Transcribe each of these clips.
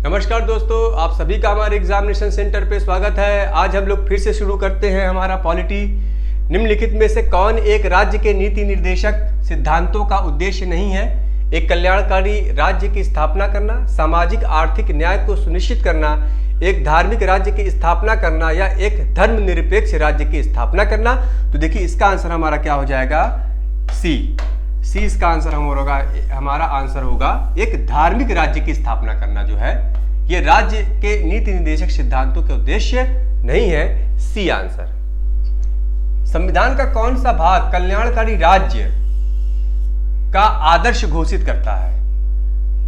नमस्कार दोस्तों, आप सभी का हमारे एग्जामिनेशन सेंटर पे स्वागत है। आज हम लोग फिर से शुरू करते हैं हमारा पॉलिटी। निम्नलिखित में से कौन एक राज्य के नीति निर्देशक सिद्धांतों का उद्देश्य नहीं है? एक कल्याणकारी राज्य की स्थापना करना, सामाजिक आर्थिक न्याय को सुनिश्चित करना, एक धार्मिक राज्य की स्थापना करना या एक धर्मनिरपेक्ष राज्य की स्थापना करना। तो देखिए इसका आंसर हमारा क्या हो जाएगा? सी इसका आंसर हमारा आंसर होगा एक धार्मिक राज्य की स्थापना करना जो है ये राज्य के नीति निर्देशक सिद्धांतों के उद्देश्य नहीं है। C answer. संविधान का कौन सा भाग कल्याणकारी राज्य का आदर्श घोषित करता है?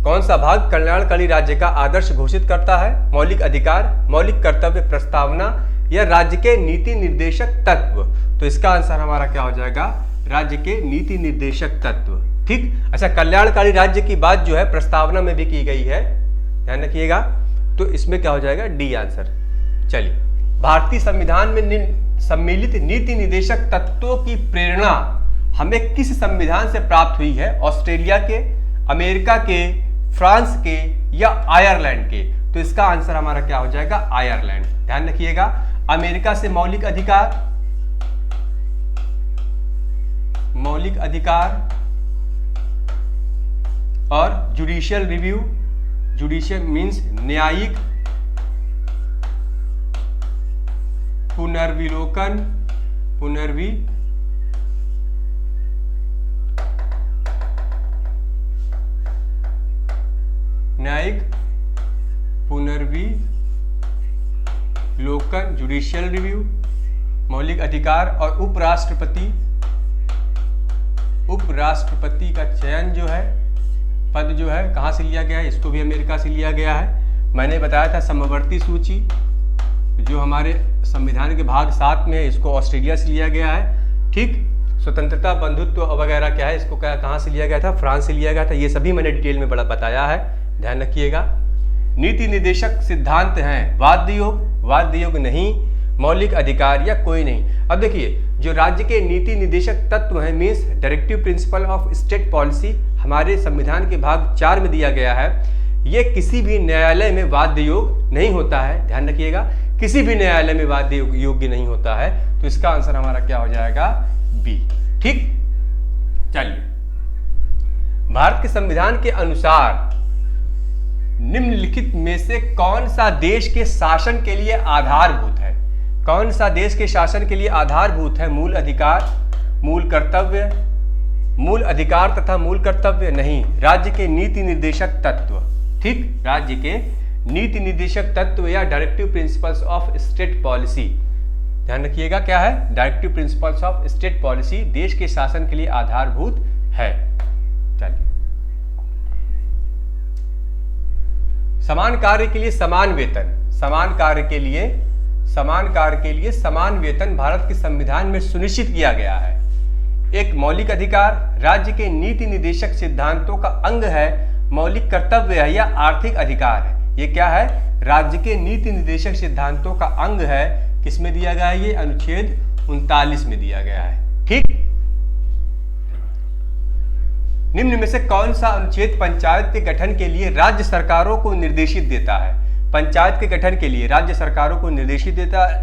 कौन सा भाग कल्याणकारी राज्य का आदर्श घोषित करता है? मौलिक अधिकार, मौलिक कर्तव्य प्रस्तावना या राज्य के नीति निर्देशक तत्व। तो इसका आंसर हमारा क्या हो जाएगा? राज्य के नीति निर्देशक तत्व। ठीक। अच्छा, कल्याणकारी राज्य की बात जो है प्रस्तावना में भी की गई है, ध्यान रखिएगा। तो इसमें क्या हो जाएगा? D answer. चलिए, भारतीय संविधान में सम्मिलित नीति निर्देशक तत्वों की प्रेरणा हमें किस संविधान से प्राप्त हुई है? ऑस्ट्रेलिया के, अमेरिका के, फ्रांस के या आयरलैंड के? तो इसका आंसर हमारा क्या हो जाएगा? आयरलैंड। ध्यान रखिएगा, अमेरिका से मौलिक अधिकार और जुडिशियल रिव्यू, जुडिशियल मीन्स न्यायिक पुनर्विलोकन, न्यायिक पुनर्विलोकन, जुडिशियल रिव्यू, मौलिक अधिकार और उपराष्ट्रपति का चयन जो है, पद जो है कहाँ से लिया गया है? इसको भी अमेरिका से लिया गया है। मैंने बताया था समवर्ती सूची जो हमारे संविधान के भाग 7 में है, इसको ऑस्ट्रेलिया से लिया गया है। ठीक। स्वतंत्रता, बंधुत्व वगैरह क्या है, इसको कहाँ से लिया गया था? फ्रांस से लिया गया था। ये सभी मैंने डिटेल में बड़ा बताया है, ध्यान रखिएगा। नीति निर्देशक सिद्धांत हैं वाद्य योग नहीं, मौलिक अधिकार या कोई नहीं। अब देखिए, जो राज्य के नीति निर्देशक तत्व हैं means directive principle of state policy, हमारे संविधान के भाग 4 में दिया गया है। ये किसी भी न्यायालय में वाद्य योग नहीं होता है, ध्यान रखिएगा, किसी भी न्यायालय में वाद्य योग्य नहीं होता है। तो इसका आंसर हमारा क्या हो जाएगा? बी। ठीक। चलिए, भारत के संविधान के अनुसार निम्नलिखित में से कौन सा देश के शासन के लिए आधारभूत है? कौन सा देश के शासन के लिए आधारभूत है? मूल अधिकार, मूल कर्तव्य, मूल अधिकार तथा मूल कर्तव्य नहीं, राज्य के नीति निर्देशक तत्व। ठीक। राज्य के नीति निर्देशक तत्व या directive principles of state policy. ध्यान रखिएगा, क्या है? Directive principles of state policy देश के शासन के लिए आधारभूत है। चलिए, समान कार्य के लिए समान वेतन, समान कार्य के लिए समान वेतन भारत के संविधान में सुनिश्चित किया गया है। एक मौलिक अधिकार, राज्य के नीति निर्देशक सिद्धांतों का अंग है, मौलिक कर्तव्य है या आर्थिक अधिकार है? ये क्या है? राज्य के नीति निर्देशक सिद्धांतों का अंग है। किसमें दिया गया है? ये अनुच्छेद 39 में दिया गया है। ठीक। निम्न में से कौन सा अनुच्छेद पंचायत के गठन के लिए राज्य सरकारों को निर्देशित देता है? पंचायत के गठन के लिए राज्य सरकारों को निर्देशित देता है।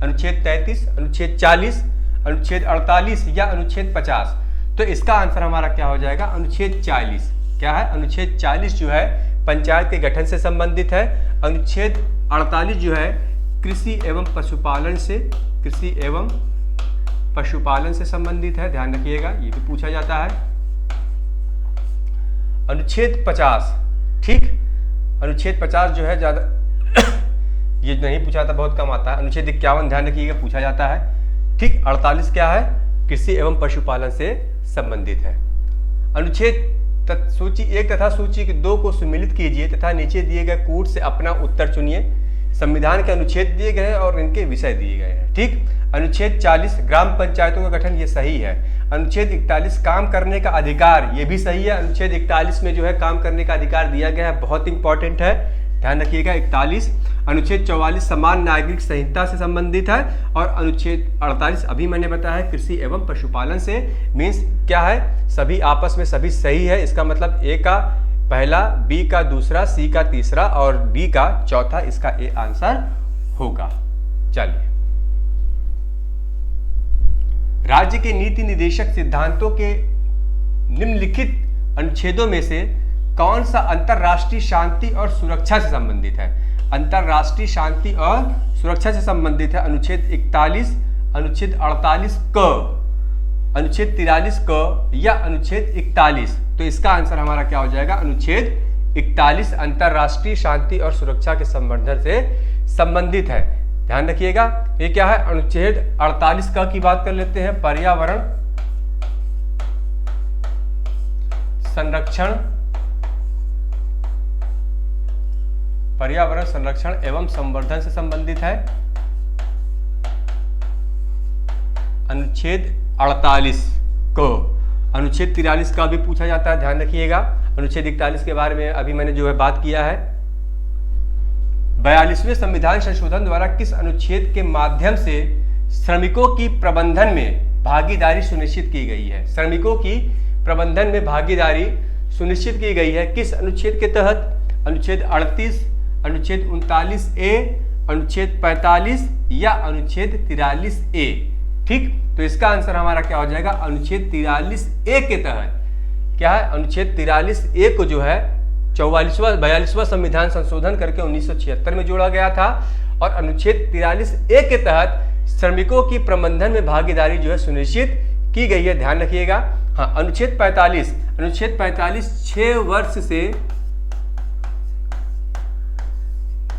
अनुच्छेद 33, अनुच्छेद 40, अनुच्छेद 48 या अनुच्छेद 50? तो इसका आंसर हमारा क्या हो जाएगा? अनुच्छेद 40। क्या है? अनुच्छेद 40 जो है पंचायत के गठन से संबंधित है। अनुच्छेद 48 जो है कृषि एवं पशुपालन से संबंधित है, ध्यान रखिएगा, ये भी पूछा जाता है। अनुच्छेद 50, ठीक, अनुच्छेद 50 जो है ज्यादा ये नहीं पूछा था, बहुत कम आता है। अनुच्छेद 51 ध्यान रखिएगा, पूछा जाता है। ठीक। 48 क्या है? कृषि एवं पशुपालन से संबंधित है। अनुच्छेद सूची 1 तथा सूची 2 को सुमेलित कीजिए तथा नीचे दिए गए कूट से अपना उत्तर चुनिए। संविधान के अनुच्छेद दिए गए हैं और इनके विषय दिए गए हैं। ठीक। अनुच्छेद 40 ग्राम पंचायतों का गठन, ये सही है। अनुच्छेद 41 काम करने का अधिकार, ये भी सही है। अनुच्छेद 41 में जो है काम करने का अधिकार दिया गया है, बहुत इंपॉर्टेंट है, ध्यान रखिएगा। 41। अनुच्छेद 44 समान नागरिक संहिता से संबंधित है और अनुच्छेद 48 अभी मैंने बताया कृषि एवं पशुपालन से। मीन्स क्या है? सभी आपस में सभी सही है। इसका मतलब पहला, बी का दूसरा, सी का तीसरा और डी का चौथा, इसका ए आंसर होगा। चलिए, राज्य के नीति निर्देशक सिद्धांतों के निम्नलिखित अनुच्छेदों में से कौन सा अंतरराष्ट्रीय शांति और सुरक्षा से संबंधित है? अंतरराष्ट्रीय शांति और सुरक्षा से संबंधित है अनुच्छेद 41, अनुच्छेद 48 क, अनुच्छेद 43 क या अनुच्छेद 41। तो इसका आंसर हमारा क्या हो जाएगा? अनुच्छेद 41 अंतरराष्ट्रीय शांति और सुरक्षा के संवर्धन से संबंधित है। ध्यान रखिएगा, ये क्या है? अनुच्छेद 48 क की बात कर लेते हैं। पर्यावरण संरक्षण एवं संवर्धन से संबंधित है। अनुच्छेद 48 को, अनुच्छेद 43 का भी पूछा जाता है, ध्यान रखिएगा। अनुच्छेद 41 के बारे में अभी मैंने जो है बात किया है। 42वें संविधान संशोधन द्वारा किस अनुच्छेद के माध्यम से श्रमिकों की प्रबंधन में भागीदारी सुनिश्चित की गई है? श्रमिकों की प्रबंधन में भागीदारी सुनिश्चित की गई है किस अनुच्छेद के तहत? अनुच्छेद 38, अनुच्छेद 39A, अनुच्छेद 45 या अनुच्छेद 43A। ठीक, तो इसका आंसर हमारा क्या हो जाएगा? अनुच्छेद 43A के तहत। क्या है? अनुच्छेद 43A को जो है 42वां संविधान संशोधन करके 1976 में जोड़ा गया था और अनुच्छेद 43A के तहत श्रमिकों की प्रबंधन में भागीदारी जो है सुनिश्चित की गई है। ध्यान रखिएगा। हाँ, अनुच्छेद 45 6 वर्ष से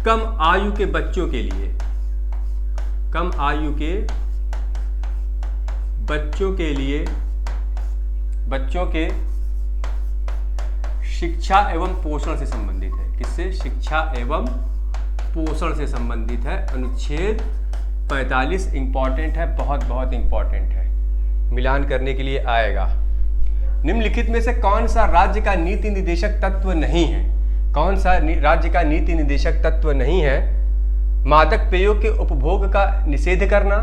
कम आयु के बच्चों के लिए, कम आयु के बच्चों के शिक्षा एवं पोषण से संबंधित है। किससे? शिक्षा एवं पोषण से संबंधित है। अनुच्छेद 45 इंपॉर्टेंट है, बहुत बहुत इंपॉर्टेंट है, मिलान करने के लिए आएगा। निम्नलिखित में से कौन सा राज्य का नीति निर्देशक तत्व नहीं है? कौन सा राज्य का नीति निर्देशक तत्व नहीं है? मादक पेयों के उपभोग का निषेध करना,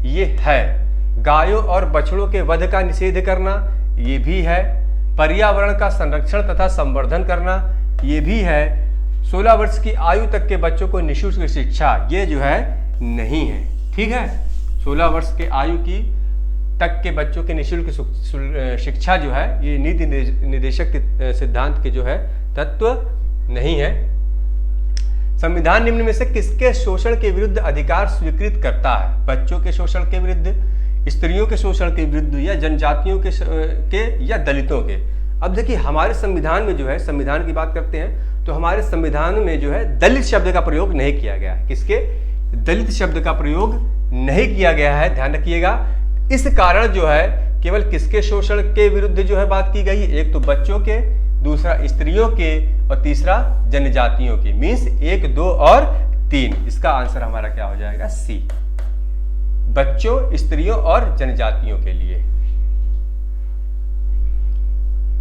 ये है। गायों और बछड़ों के वध का निषेध करना, ये भी है। पर्यावरण का संरक्षण तथा संवर्धन करना, ये भी है। 16 वर्ष की आयु तक के बच्चों को निःशुल्क शिक्षा, ये जो है नहीं है। ठीक है, 16 वर्ष के आयु की तक के बच्चों के निःशुल्क शिक्षा जो है, ये नीति निर्देशक सिद्धांत के जो है तत्व नहीं है। संविधान निम्न में से किसके शोषण के विरुद्ध अधिकार स्वीकृत करता है? बच्चों के शोषण के विरुद्ध, स्त्रियों के शोषण के विरुद्ध या जनजातियों के या दलितों के? अब देखिए, हमारे संविधान में जो है, संविधान की बात करते हैं तो हमारे संविधान में जो है दलित शब्द का प्रयोग नहीं किया गया है। किसके? दलित शब्द का प्रयोग नहीं किया गया है, ध्यान रखिएगा। इस कारण जो है केवल किसके शोषण के विरुद्ध जो है बात की गई? एक तो बच्चों के, दूसरा स्त्रियों के और तीसरा जनजातियों के। मीन्स 1, 2 और 3। इसका आंसर हमारा क्या हो जाएगा? सी, बच्चों, स्त्रियों और जनजातियों के लिए।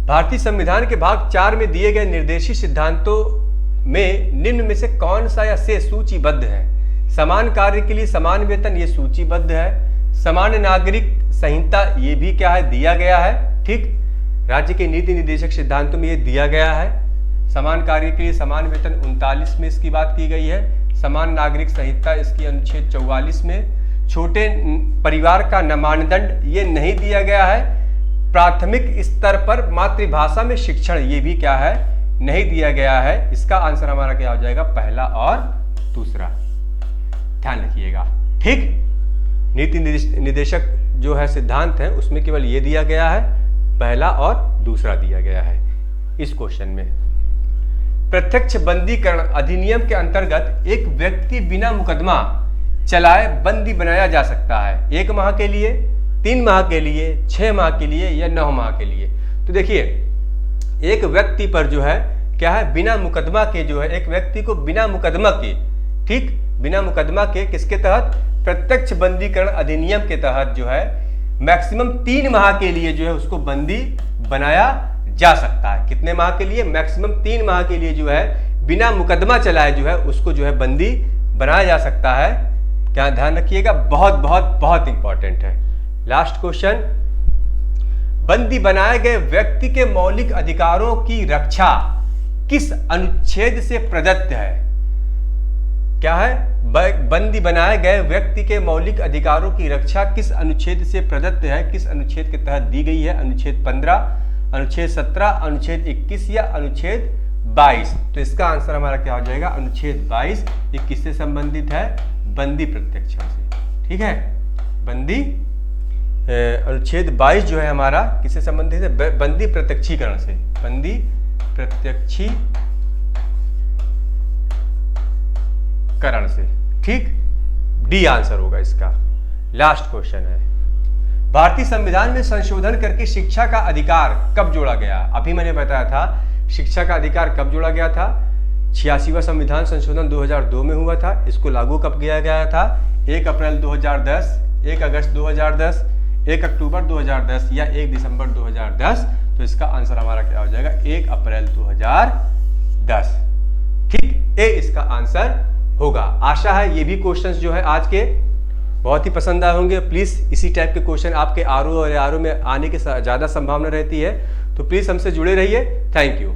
भारतीय संविधान के भाग 4 में दिए गए निर्देशित सिद्धांतों में निम्न में से कौन सा या से सूचीबद्ध है? समान कार्य के लिए समान वेतन, ये सूचीबद्ध है। समान नागरिक संहिता, ये भी क्या है? दिया गया है। ठीक, राज्य के नीति निर्देशक सिद्धांतों में ये दिया गया है। समान कार्य के लिए समान वेतन 39 में इसकी बात की गई है। समान नागरिक संहिता इसकी अनुच्छेद 44 में। छोटे परिवार का मानदंड ये नहीं दिया गया है। प्राथमिक स्तर पर मातृभाषा में शिक्षण, ये भी क्या है? नहीं दिया गया है। इसका आंसर हमारा क्या हो जाएगा? पहला और दूसरा। ध्यान रखिएगा। ठीक, नीति निर्देशक जो है सिद्धांत है उसमें केवल ये दिया गया है, पहला और दूसरा दिया गया है इस क्वेश्चन में। प्रत्यक्ष बंदीकरण अधिनियम के अंतर्गत एक व्यक्ति बिना मुकदमा चलाए बंदी बनाया जा सकता है 1 माह के लिए, 3 माह के लिए, 6 माह के लिए या 9 माह के लिए। तो देखिए, एक व्यक्ति पर जो है क्या है? बिना मुकदमा के जो है, एक व्यक्ति को बिना मुकदमा के, ठीक, बिना मुकदमा के किसके तहत? प्रत्यक्ष बंदीकरण अधिनियम के तहत जो है मैक्सिमम 3 माह के लिए जो है उसको बंदी बनाया जा सकता है। कितने माह के लिए? मैक्सिमम 3 माह के लिए जो है बिना मुकदमा चलाए जो है उसको जो है बंदी बनाया जा सकता है। क्या ध्यान रखिएगा, बहुत बहुत बहुत इंपॉर्टेंट है। लास्ट क्वेश्चन, बंदी बनाए गए व्यक्ति के मौलिक अधिकारों की रक्षा किस अनुच्छेद से प्रदत्त है? क्या है? बंदी बनाए गए व्यक्ति के मौलिक अधिकारों की रक्षा किस अनुच्छेद से प्रदत्त है? किस अनुच्छेद के तहत दी गई है? अनुच्छेद 15, अनुच्छेद 17, अनुच्छेद 21 या अनुच्छेद 22? तो इसका आंसर हमारा क्या हो जाएगा? अनुच्छेद 22। ये किससे संबंधित है? बंदी प्रत्यक्षण से। ठीक है, बंदी अनुच्छेद 22 जो है हमारा किससे संबंधित है? बंदी प्रत्यक्षीकरण से। बंदी प्रत्यक्षीकरण से। ठीक, डी आंसर होगा इसका। लास्ट क्वेश्चन है, भारतीय संविधान में संशोधन करके शिक्षा का अधिकार कब जोड़ा गया? अभी मैंने बताया था शिक्षा का अधिकार कब जोड़ा गया था। 86वां संविधान संशोधन 2002 में हुआ था। इसको लागू कब किया गया था? 1 अप्रैल 2010, 1 अगस्त 2010, 1 अक्टूबर 2010 या 1 दिसंबर 2010? तो इसका आंसर हमारा क्या हो जाएगा? 1 अप्रैल 2010। ठीक, ए इसका आंसर होगा। आशा है ये भी क्वेश्चंस जो है आज के बहुत ही पसंद आए होंगे। प्लीज इसी टाइप के क्वेश्चन आपके आरओ और आरओ में आने की ज्यादा संभावना रहती है, तो प्लीज हमसे जुड़े रहिए। Thank you.